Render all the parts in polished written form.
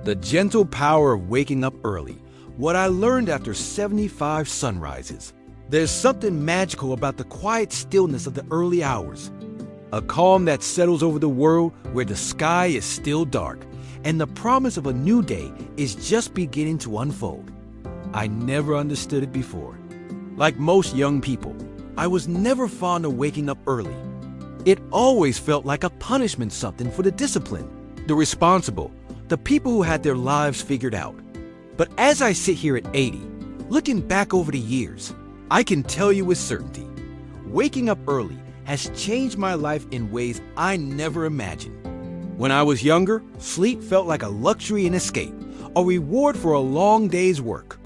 The gentle power of waking up early. What I learned after 75 sunrises. There's something magical about the quiet stillness of the early hours. A calm that settles over the world where the sky is still dark and the promise of a new day is just beginning to unfold. I never understood it before. Like most young people, I was never fond of waking up early. It always felt like a punishment, something for the disciplined, the responsible, the people who had their lives figured out. But as I sit here at 80, looking back over the years, I can tell you with certainty, waking up early has changed my life in ways I never imagined. When I was younger, sleep felt like a luxury and escape, a reward for a long day's work.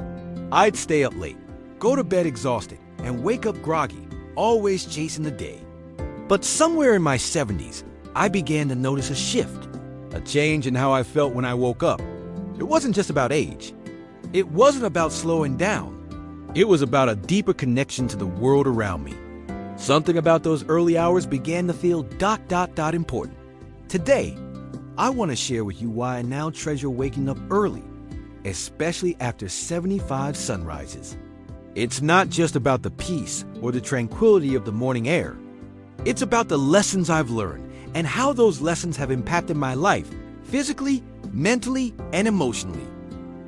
I'd stay up late, go to bed exhausted, and wake up groggy, always chasing the day. But somewhere in my 70s, I began to notice a shift, a change in how I felt when I woke up. It wasn't just about age. It wasn't about slowing down. It was about a deeper connection to the world around me. Something about those early hours began to feel ... important. Today, I want to share with you why I now treasure waking up early, especially after 75 sunrises. It's not just about the peace or the tranquility of the morning air. It's about the lessons I've learned and how those lessons have impacted my life, physically, mentally, and emotionally.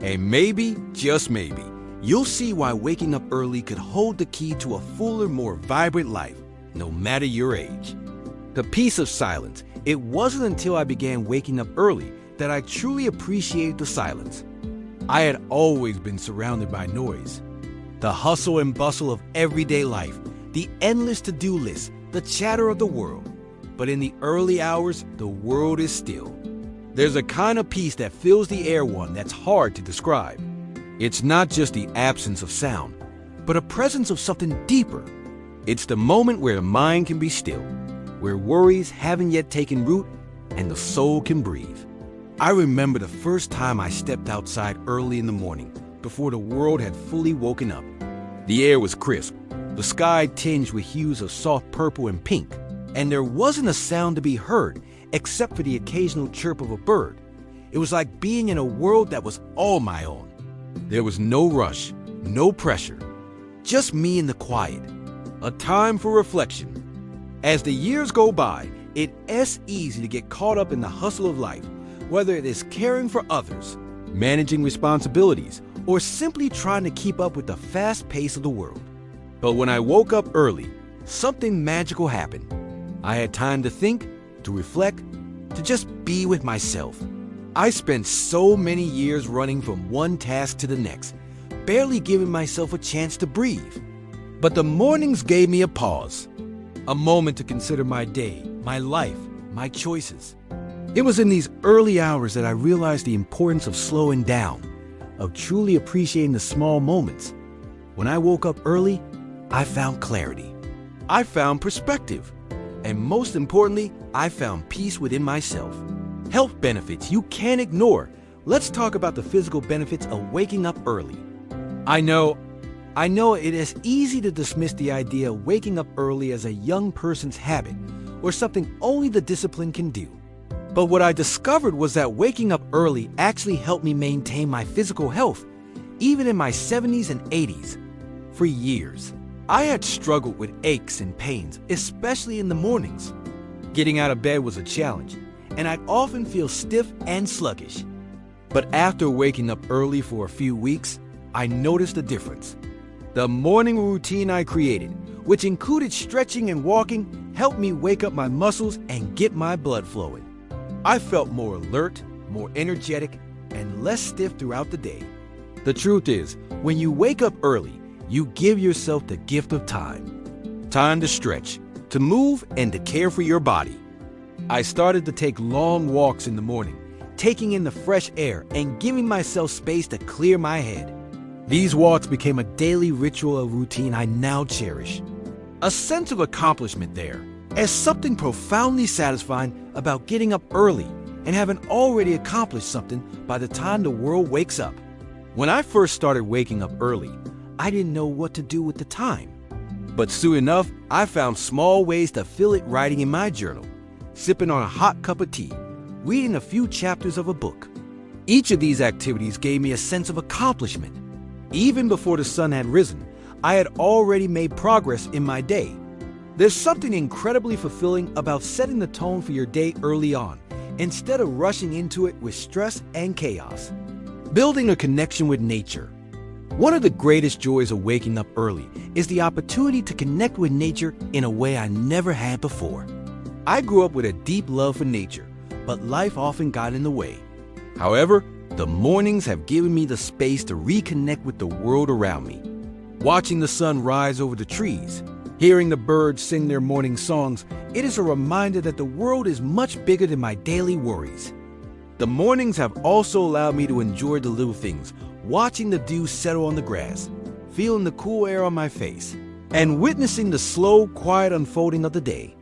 And maybe, just maybe, you'll see why waking up early could hold the key to a fuller, more vibrant life, no matter your age. The peace of silence. It wasn't until I began waking up early that I truly appreciated the silence. I had always been surrounded by noise. The hustle and bustle of everyday life, the endless to-do lists, the chatter of the world. But in the early hours, the world is still. There's a kind of peace that fills the air, one that's hard to describe. It's not just the absence of sound, but a presence of something deeper. It's the moment where the mind can be still, where worries haven't yet taken root, and the soul can breathe. I remember the first time I stepped outside early in the morning, before the world had fully woken up. The air was crisp, the sky tinged with hues of soft purple and pink, and there wasn't a sound to be heard except for the occasional chirp of a bird. It was like being in a world that was all my own. There was no rush, no pressure, just me and the quiet, a time for reflection. As the years go by, it's easy to get caught up in the hustle of life, whether it is caring for others, managing responsibilities, or simply trying to keep up with the fast pace of the world. But when I woke up early, something magical happened. I had time to think, to reflect, to just be with myself. I spent so many years running from one task to the next, barely giving myself a chance to breathe. But the mornings gave me a pause, a moment to consider my day, my life, my choices. It was in these early hours that I realized the importance of slowing down, of truly appreciating the small moments. When I woke up early, I found clarity. I found perspective. And most importantly, I found peace within myself. Health benefits you can't ignore. Let's talk about the physical benefits of waking up early. I know it is easy to dismiss the idea of waking up early as a young person's habit or something only the disciplined can do. But what I discovered was that waking up early actually helped me maintain my physical health, even in my 70s and 80s. For years, I had struggled with aches and pains, especially in the mornings. Getting out of bed was a challenge, and I'd often feel stiff and sluggish. But after waking up early for a few weeks, I noticed a difference. The morning routine I created, which included stretching and walking, helped me wake up my muscles and get my blood flowing. I felt more alert, more energetic, and less stiff throughout the day. The truth is, when you wake up early, you give yourself the gift of time. Time to stretch, to move, and to care for your body. I started to take long walks in the morning, taking in the fresh air and giving myself space to clear my head. These walks became a daily ritual, a routine I now cherish. A sense of accomplishment there, as something profoundly satisfying about getting up early and having already accomplished something by the time the world wakes up. When I first started waking up early, I didn't know what to do with the time. But soon enough, I found small ways to fill it, writing in my journal, sipping on a hot cup of tea, reading a few chapters of a book. Each of these activities gave me a sense of accomplishment. Even before the sun had risen, I had already made progress in my day. There's something incredibly fulfilling about setting the tone for your day early on, instead of rushing into it with stress and chaos. Building a connection with nature. One of the greatest joys of waking up early is the opportunity to connect with nature in a way I never had before. I grew up with a deep love for nature, but life often got in the way. However, the mornings have given me the space to reconnect with the world around me. Watching the sun rise over the trees, hearing the birds sing their morning songs, it is a reminder that the world is much bigger than my daily worries. The mornings have also allowed me to enjoy the little things, watching the dew settle on the grass, feeling the cool air on my face, and witnessing the slow, quiet unfolding of the day.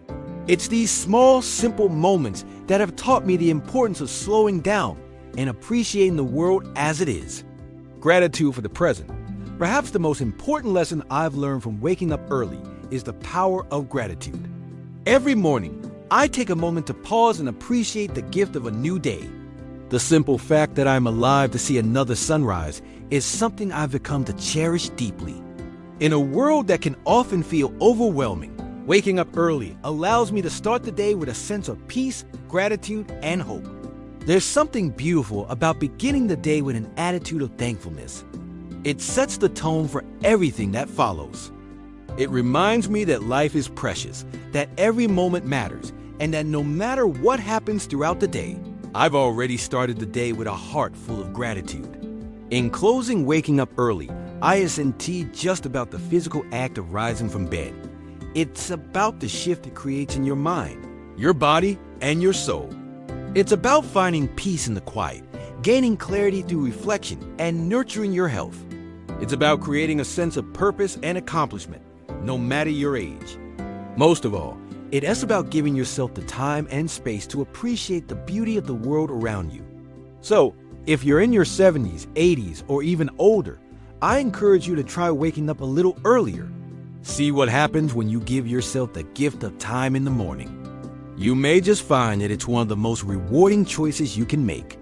It's these small, simple moments that have taught me the importance of slowing down and appreciating the world as it is. Gratitude for the present. Perhaps the most important lesson I've learned from waking up early is the power of gratitude. Every morning, I take a moment to pause and appreciate the gift of a new day. The simple fact that I'm alive to see another sunrise is something I've become to cherish deeply. In a world that can often feel overwhelming, waking up early allows me to start the day with a sense of peace, gratitude, and hope. There's something beautiful about beginning the day with an attitude of thankfulness. It sets the tone for everything that follows. It reminds me that life is precious, that every moment matters, and that no matter what happens throughout the day, I've already started the day with a heart full of gratitude. In closing, waking up early, isn't just about the physical act of rising from bed. It's about the shift it creates in your mind, your body, and your soul. It's about finding peace in the quiet, gaining clarity through reflection, and nurturing your health. It's about creating a sense of purpose and accomplishment, no matter your age. Most of all, it is about giving yourself the time and space to appreciate the beauty of the world around you. So, if you're in your 70s, 80s, or even older, I encourage you to try waking up a little earlier. See what happens when you give yourself the gift of time in the morning. You may just find that it's one of the most rewarding choices you can make.